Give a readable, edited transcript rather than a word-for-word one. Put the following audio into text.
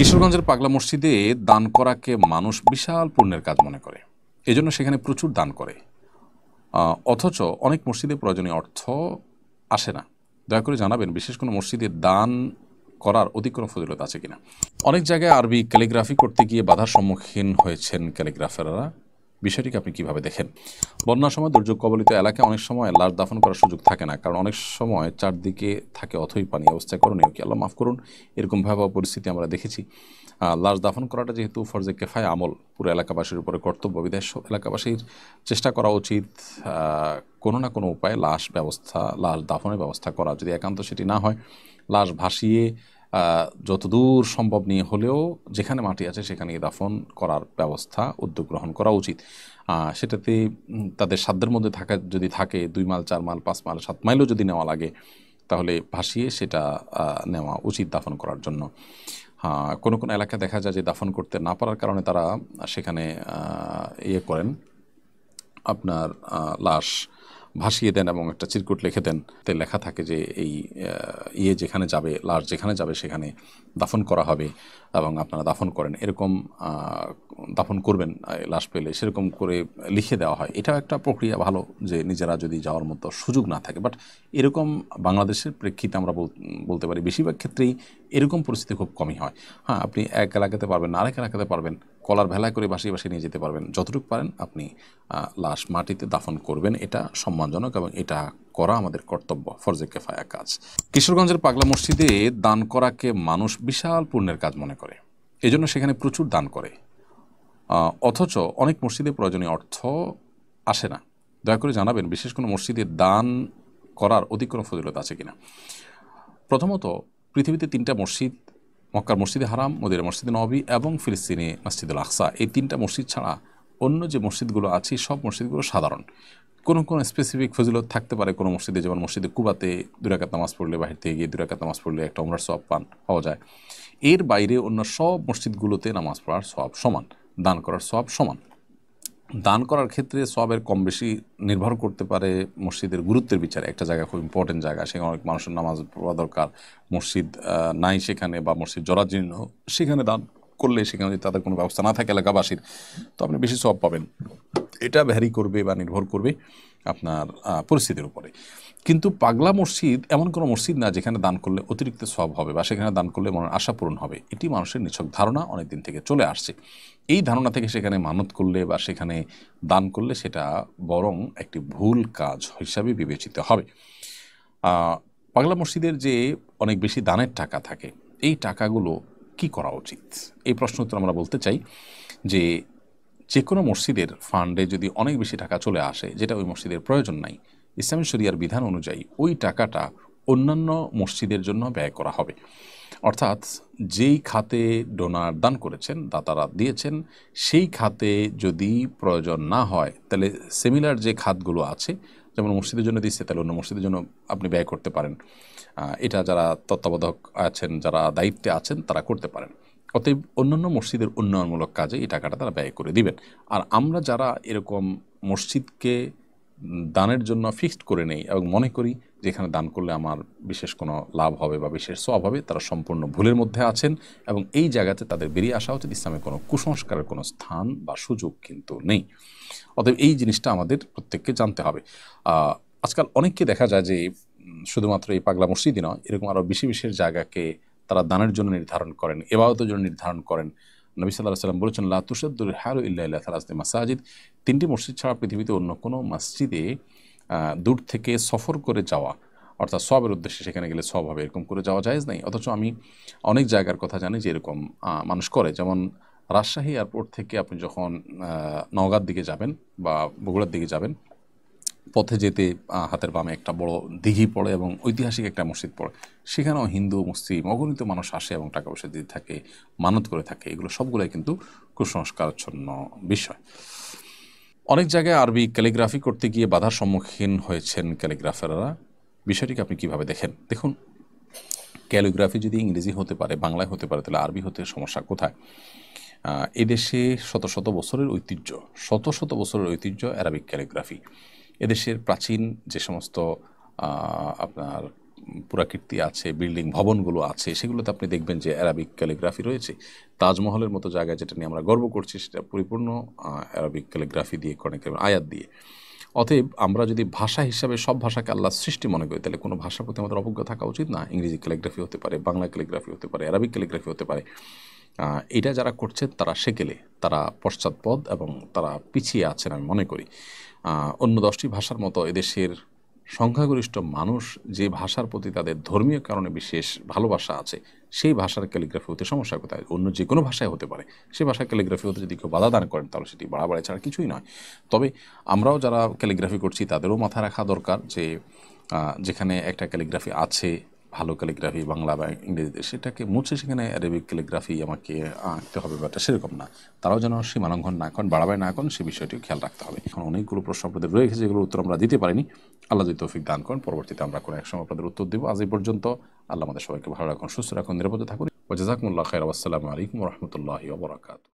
কিশোরগঞ্জের পাগলা মসজিদে দান করাকে মানুষ বিশাল পুণ্যের কাজ মনে করে, এজন্য সেখানে প্রচুর দান করে। অথচ অনেক মসজিদে প্রয়োজনীয় অর্থ আসে না। দয়া করে জানাবেন, বিশেষ কোনো মসজিদে দান করার অধিক কোনো ফজিলত আছে কিনা। অনেক জায়গায় আরবি ক্যালিগ্রাফি করতে গিয়ে বাধার সম্মুখীন হয়েছেন ক্যালিগ্রাফাররা। বিষয়টিকে আপনি কিভাবে দেখেন? বন্যার সময় দুর্যোগ কবলিত এলাকায় অনেক সময় লাশ দাফন করার সুযোগ থাকে না, কারণ অনেক সময় চারদিকে থাকে অথই পানি। অবস্থা করণীয় কি? আল্লাহ মাফ করুন, এরকম ভয়াবহ পরিস্থিতি আমরা দেখেছি। লাশ দাফন করাটা যেহেতু ফরজে কেফায়া আমল, পুরো এলাকাবাসীর উপরে কর্তব্য, বিধায় সব এলাকাবাসীর চেষ্টা করা উচিত কোনো না কোনো উপায়ে লাশ দাফনের ব্যবস্থা করা। যদি একান্ত সেটি না হয়, লাশ ভাসিয়ে যতদূর সম্ভব নিয়ে হলেও যেখানে মাটি আছে সেখানে দাফন করার উদ্যোগ গ্রহণ করা উচিত। সেটাতে তাদের সাধ্যের মধ্যে যদি থাকে 2 মাইল 4 মাইল 5 মাইল 7 মাইলও যদি নেওয়া লাগে, তাহলে ভাসিয়ে সেটা নেওয়া উচিত দাফন করার জন্য। কোনো কোনো এলাকায় দেখা যায় যে দাফন করতে না পারার কারণে তারা সেখানে করেন, আপনার লাশ ভাসিয়ে দেন এবং একটা চিরকুট লিখে দেন। লেখা থাকে যে এই যেখানে যাবে, লাশ যেখানে যাবে সেখানে দাফন করা হবে এবং আপনারা দাফন করেন, এরকম দাফন করবেন লাশ পেলে, সেরকম করে লিখে দেওয়া হয়। এটাও একটা প্রক্রিয়া ভালো, যে নিজেরা যদি যাওয়ার মতো সুযোগ না থাকে। বাট এরকম বাংলাদেশের প্রেক্ষিতে আমরা বলতে পারি বেশিরভাগ ক্ষেত্রেই এরকম পরিস্থিতি খুব কমই হয়। আপনি এক এলাকাতে পারবেন না, আরেক এলাকাতে পারবেন, কলার ভেলায় করে বাসিয়ে বাসিয়ে নিয়ে যেতে পারবেন। যতটুকু পারেন আপনি লাশ মাটিতে দাফন করবেন, এটা সম্মানজনক এবং এটা করা আমাদের কর্তব্য, ফরজে কেফায়া কাজ। কিশোরগঞ্জের পাগলা মসজিদে দান করাকে মানুষ বিশাল পুণ্যের কাজ মনে করে, এজন্য সেখানে প্রচুর দান করে। অথচ অনেক মসজিদে প্রয়োজনীয় অর্থ আসে না। দয়া করে জানাবেন, বিশেষ কোনো মসজিদে দান করার অধিক কোনো ফজিলত আছে কিনা। প্রথমত, পৃথিবীতে 3টা মসজিদ, মক্কার মসজিদে হারাম, মদিনার মসজিদে নববী এবং ফিলিস্তিনে মসজিদুল আকসা, এই 3টা মসজিদ ছাড়া অন্য যে মসজিদগুলো আছে সব মসজিদগুলো সাধারণ। কোনো স্পেসিফিক ফজিলত থাকতে পারে কোনো মসজিদে, যেমন মসজিদে কুবাতে 2 রাকাত নামাজ পড়লে, বাহির থেকে গিয়ে 2 রাকাত নামাজ পড়লে একটা উমরার সওয়াব পাওয়া যায়। এর বাইরে অন্য সব মসজিদগুলোতে নামাজ পড়ার সওয়াব সমান, দান করার সওয়াব সমান। দান করার ক্ষেত্রে সওয়াবের কম বেশি নির্ভর করতে পারে মসজিদের গুরুত্বের বিচারে। একটা জায়গা খুব ইম্পর্টেন্ট জায়গা, সেখানে অনেক মানুষের নামাজ পড়া দরকার, মসজিদ নাই সেখানে, বা মসজিদ জরাজীর্ণ, সেখানে দান করলে, সেখানে যদি তাদের কোনো ব্যবস্থা না থাকে এলাকাবাসীর, তো আপনি বেশি সওয়াব পাবেন। এটা ভ্যারি করবে বা নির্ভর করবে আপনার পরিস্থিতির উপরে। কিন্তু পাগলা মসজিদ এমন কোনো মসজিদ না যেখানে দান করলে অতিরিক্ত সওয়াব হবে বা সেখানে দান করলে মনের আশা পূরণ হবে। এটি মানুষের নিছক ধারণা, অনেক দিন থেকে চলে আসছে। এই ধারণা থেকে সেখানে মানত করলে বা সেখানে দান করলে সেটা বরং একটি ভুল কাজ হিসাবে বিবেচিত হবে। পাগলা মসজিদের যে অনেক বেশি দানের টাকা থাকে, এই টাকাগুলো কি করা উচিত? এই প্রশ্ন উত্তর আমরা বলতে চাই যে কোনো মসজিদের ফান্ডে যদি অনেক বেশি টাকা চলে আসে, যেটা ওই মসজিদের প্রয়োজন নাই, ইসলামী শরিয়ার বিধান অনুযায়ী ওই টাকাটা অন্যান্য মসজিদের জন্য ব্যয় করা হবে। অর্থাৎ যেই খাতে ডোনার দান করেছেন, দাতারা দিয়েছেন, সেই খাতে যদি প্রয়োজন না হয়, তাহলে সিমিলার যে খাতগুলো আছে, যেমন মসজিদের জন্য দিচ্ছে, তাহলে অন্য মসজিদের জন্য আপনি ব্যয় করতে পারেন। এটা যারা তত্ত্বাবধায়ক আছেন, যারা দায়িত্বে আছেন, তারা করতে পারেন। অতএব অন্যান্য মসজিদের উন্নয়নমূলক কাজে এই টাকাটা তারা ব্যয় করে দিবেন। আর আমরা যারা এরকম মসজিদকে দানের জন্য ফিক্সড করে নেই এবং মনে করি যে এখানে দান করলে আমার বিশেষ কোনো লাভ হবে বা বিশেষ সওয়াব হবে, তারা সম্পূর্ণ ভুলের মধ্যে আছেন এবং এই জায়গাতে তাদের বেরিয়ে আসা উচিত। ইসলামে কোনো কুসংস্কারের কোনো স্থান বা সুযোগ কিন্তু নেই। অতএব এই জিনিসটা আমাদের প্রত্যেককে জানতে হবে। আজকাল অনেককে দেখা যায় যে শুধুমাত্র এই পাগলা মসজিদই নয়, এরকম আরও বেশি বিশেষ জায়গাকে তারা দানের জন্য নির্ধারণ করেন, ইবাদতের জন্য নির্ধারণ করেন। নবী সাল্লাল্লাহু আলাইহি ওয়াসাল্লাম বলেছেন, লা তুশাদ্দুল রিহালু ইল্লা ইলা সালাসাতি মাসাজিদ। 3টি মসজিদ ছাড়া পৃথিবীতে অন্য কোনো মসজিদে দূর থেকে সফর করে যাওয়া, অর্থাৎ সওয়াবের উদ্দেশ্যে সেখানে গেলে সওয়াব হবে, এরকম করে যাওয়া জায়েজ নাই। অথচ আমি অনেক জায়গার কথা জানি যে এরকম মানুষ করে। যেমন রাজশাহী এয়ারপোর্ট থেকে আপনি যখন নওগাঁর দিকে যাবেন বা বগুড়ার দিকে যাবেন, পথে যেতে হাতের বামে একটা বড় দিঘি পড়ে এবং ঐতিহাসিক একটা মসজিদ পড়ে। সেখানেও হিন্দু মুসলিম অগণিত মানুষ আসে এবং টাকা পয়সা দিতে থাকে, মানত করে থাকে। এগুলো সবগুলোই কিন্তু কুসংস্কারাচ্ছন্ন বিষয়। অনেক জায়গায় আরবি ক্যালিগ্রাফি করতে গিয়ে বাধার সম্মুখীন হয়েছেন ক্যালিগ্রাফাররা। বিষয়টিকে আপনি কিভাবে দেখেন? দেখুন, ক্যালিগ্রাফি যদি ইংরেজি হতে পারে, বাংলায় হতে পারে, তাহলে আরবি হতে সমস্যা কোথায়? এদেশে শত শত বছরের ঐতিহ্য অ্যারাবিক ক্যালিগ্রাফি। এদেশের প্রাচীন যে সমস্ত আপনার পুরাকীর্তি আছে, বিল্ডিং ভবনগুলো আছে, সেগুলোতে আপনি দেখবেন যে অ্যারাবিক ক্যালিগ্রাফি রয়েছে। তাজমহলের মতো জায়গায় যেটা নিয়ে আমরা গর্ব করছি, সেটা পরিপূর্ণ অ্যারাবিক ক্যালিগ্রাফি দিয়ে, কোরআনিক আয়াত দিয়ে। অতএব আমরা যদি ভাষা হিসাবে সব ভাষাকে আল্লাহর সৃষ্টি মনে করি, তাহলে কোনো ভাষার প্রতি আমাদের অবজ্ঞা থাকা উচিত না। ইংরেজি ক্যালিগ্রাফি হতে পারে, বাংলা ক্যালিগ্রাফি হতে পারে, অ্যারাবিক ক্যালিগ্রাফি হতে পারে। এটা যারা করছেন তারা সেকেলে, তারা পশ্চাৎপদ এবং তারা পিছিয়ে আছেন আমি মনে করি। অন্য 10টি ভাষার মতো এদেশের সংখ্যাগরিষ্ঠ মানুষ যে ভাষার প্রতি তাদের ধর্মীয় কারণে বিশেষ ভালোবাসা আছে, সেই ভাষার ক্যালিগ্রাফি হতে সমস্যা কোথায়? অন্য যে কোনো ভাষায় হতে পারে, সেই ভাষার ক্যালিগ্রাফি হতে যদি কেউ বাধা দান করেন, তাহলে সেটি বাড়াবাড়ি ছাড়া কিছুই নয়। তবে আমরাও যারা ক্যালিগ্রাফি করছি তাদেরও মাথায় রাখা দরকার যে যেখানে একটা ক্যালিগ্রাফি আছে, ভালো ক্যালিগ্রাফি বাংলা বা ইংরেজিতে, সেটাকে মুছে সেখানে অ্যারাবিক ক্যালিগ্রাফি আমাকে আঁকতে হবে ব্যাপারটা সেরকম না। তারাও যেন সীমালঙ্ঘন না করেন, বাড়াবাড়ি না করেন, সে বিষয়টিও খেয়াল রাখতে হবে। এখন অনেকগুলো প্রশ্ন আপনাদের রয়েছে, যেগুলোর উত্তর আমরা দিতে পারিনি। আল্লাহ যদি তৌফিক দান করেন, পরবর্তীতে আমরা কোনো এক সময় আপনাদের উত্তর দেবো। আজ এই পর্যন্ত। আল্লাহ আমাদের সবাইকে ভালো রাখুন, সুস্থ রাখুন, নিরাপদে থাকুন। ওয়া জাযাকুমুল্লাহু খাইরান। আসসালামু আলাইকুম ওয়া রাহমাতুল্লাহি ওয়া বারাকাতুহু।